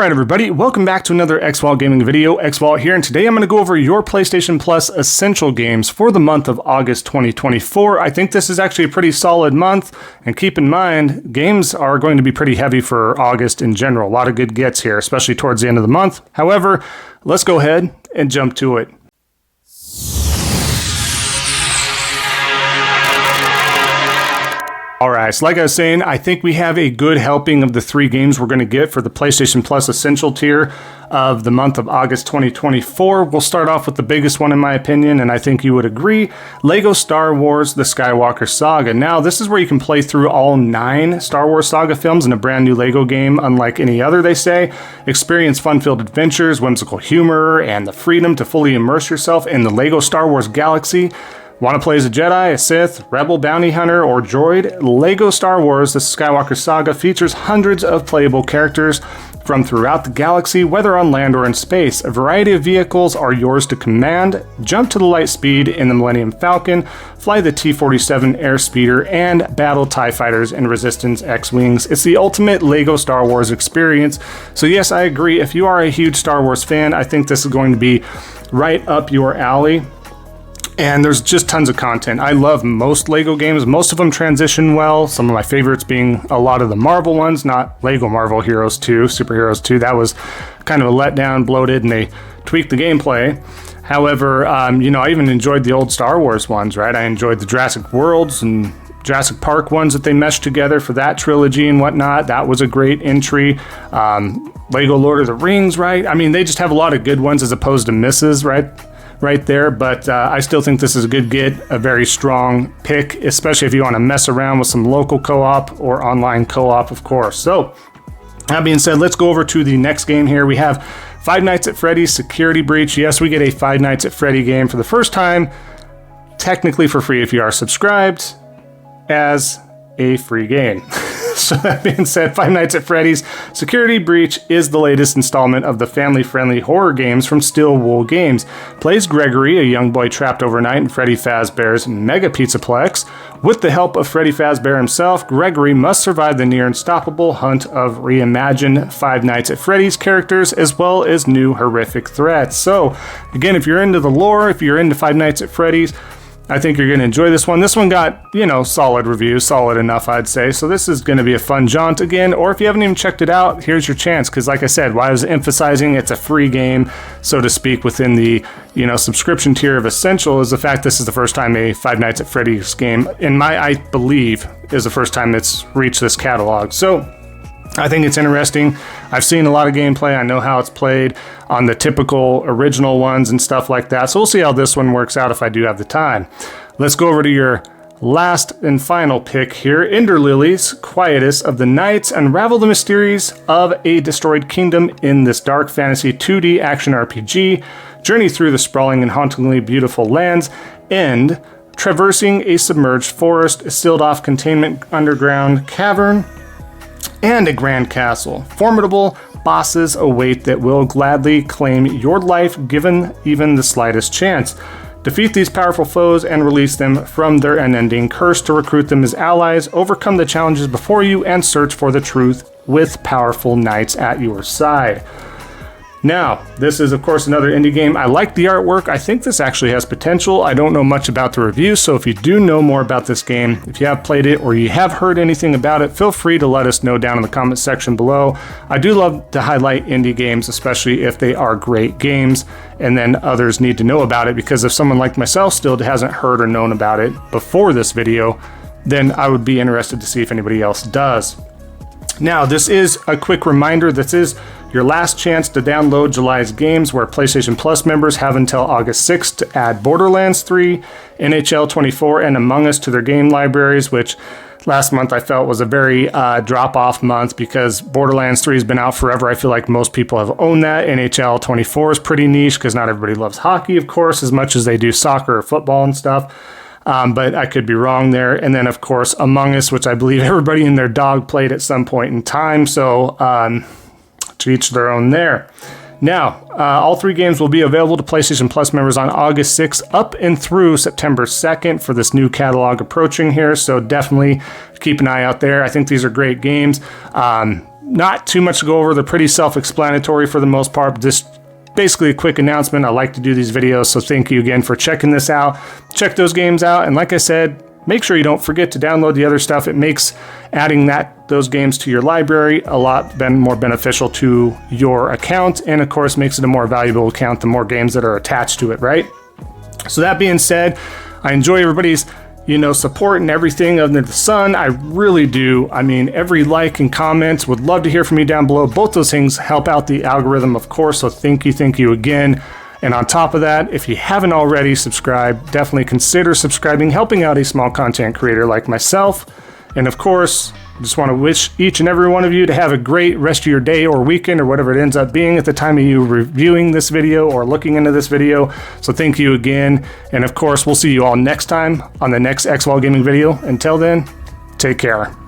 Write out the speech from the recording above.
Alright everybody, welcome back to another Xvault gaming video. Xvault here, and today I'm going to go over your PlayStation Plus Essential games for the month of August 2024. I think this is actually a pretty solid month, and keep in mind, games are going to be pretty heavy for August in general. A lot of good gets here, especially towards the end of the month. However, let's go ahead and jump to it. Alright, so like I was saying, I think we have a good helping of the three games we're going to get for the PlayStation Plus Essential tier of the month of August 2024. We'll start off with the biggest one in my opinion, and I think you would agree, LEGO Star Wars The Skywalker Saga. Now, this is where you can play through all 9 Star Wars Saga films in a brand new LEGO game, unlike any other, they say. Experience fun-filled adventures, whimsical humor, and the freedom to fully immerse yourself in the LEGO Star Wars galaxy. Want to play as a Jedi, a Sith, Rebel, Bounty Hunter, or Droid? LEGO Star Wars The Skywalker Saga features hundreds of playable characters from throughout the galaxy, whether on land or in space. A variety of vehicles are yours to command. Jump to the light speed in the Millennium Falcon, fly the T-47 Airspeeder, and battle TIE Fighters and Resistance X-Wings. It's the ultimate LEGO Star Wars experience. So yes, I agree. If you are a huge Star Wars fan, I think this is going to be right up your alley. And there's just tons of content. I love most LEGO games. Most of them transition well. Some of my favorites being a lot of the Marvel ones, not LEGO Marvel Heroes 2, Superheroes 2. That was kind of a letdown, bloated, and they tweaked the gameplay. However, I even enjoyed the old Star Wars ones, right? I enjoyed the Jurassic Worlds and Jurassic Park ones that they meshed together for that trilogy and whatnot. That was a great entry. LEGO Lord of the Rings, right? I mean, they just have a lot of good ones as opposed to misses, right there, but I still think this is a good get, a very strong pick, especially if you want to mess around with some local co-op or online co-op, of course. So, that being said, let's go over to the next game here. We have Five Nights at Freddy's Security Breach. Yes, we get a Five Nights at Freddy game for the first time, technically for free if you are subscribed, as a free game. So that being said, Five Nights at Freddy's Security Breach is the latest installment of the family-friendly horror games from Steel Wool Games. Plays Gregory, a young boy trapped overnight in Freddy Fazbear's Mega Pizzaplex. With the help of Freddy Fazbear himself, Gregory must survive the near-unstoppable hunt of reimagined Five Nights at Freddy's characters, as well as new horrific threats. So, again, if you're into the lore, if you're into Five Nights at Freddy's, I think you're going to enjoy this one. This one got, solid reviews, solid enough, I'd say. So this is going to be a fun jaunt again. Or if you haven't even checked it out, here's your chance. Because like I said, why I was emphasizing it's a free game, so to speak, within the, subscription tier of Essential is the fact this is the first time a Five Nights at Freddy's game, I believe, is the first time it's reached this catalog. So I think it's interesting. I've seen a lot of gameplay. I know how it's played on the typical original ones and stuff like that. So we'll see how this one works out if I do have the time. Let's go over to your last and final pick here. Ender Lilies, Quietus of the Nights. Unravel the mysteries of a destroyed kingdom in this dark fantasy 2D action RPG. Journey through the sprawling and hauntingly beautiful lands. End. Traversing a submerged forest, a sealed-off containment underground cavern, and a grand castle. Formidable bosses await that will gladly claim your life given even the slightest chance. Defeat these powerful foes and release them from their unending curse to recruit them as allies, overcome the challenges before you, and search for the truth with powerful knights at your side. Now, this is of course another indie game. I like the artwork. I think this actually has potential. I don't know much about the reviews, so if you do know more about this game, if you have played it or you have heard anything about it, feel free to let us know down in the comment section below. I do love to highlight indie games, especially if they are great games, and then others need to know about it, because if someone like myself still hasn't heard or known about it before this video, then I would be interested to see if anybody else does. Now, this is a quick reminder. This is your last chance to download July's games, where PlayStation Plus members have until August 6th to add Borderlands 3, NHL 24, and Among Us to their game libraries, which last month I felt was a very drop-off month because Borderlands 3 has been out forever. I feel like most people have owned that. NHL 24 is pretty niche because not everybody loves hockey, of course, as much as they do soccer or football and stuff. But I could be wrong there. And then, of course, Among Us, which I believe everybody and their dog played at some point in time. So, to each their own there. Now, all 3 games will be available to PlayStation Plus members on August 6th up and through September 2nd for this new catalog approaching here. So definitely keep an eye out there. I think these are great games. not too much to go over. They're pretty self-explanatory for the most part. Just basically a quick announcement. I like to do these videos, so thank you again for checking this out. Check those games out, and like I said, make sure you don't forget to download the other stuff. It makes adding those games to your library a lot more beneficial to your account, and of course makes it a more valuable account the more games that are attached to it, right? So that being said, I enjoy everybody's support and everything under the sun. I really do. I mean, every like and comment, would love to hear from you down below. Both those things help out the algorithm, of course, so thank you again. And on top of that, if you haven't already subscribed, definitely consider subscribing, helping out a small content creator like myself. And of course, just want to wish each and every one of you to have a great rest of your day or weekend or whatever it ends up being at the time of you reviewing this video or looking into this video. So thank you again. And of course, we'll see you all next time on the next Xvault gaming video. Until then, take care.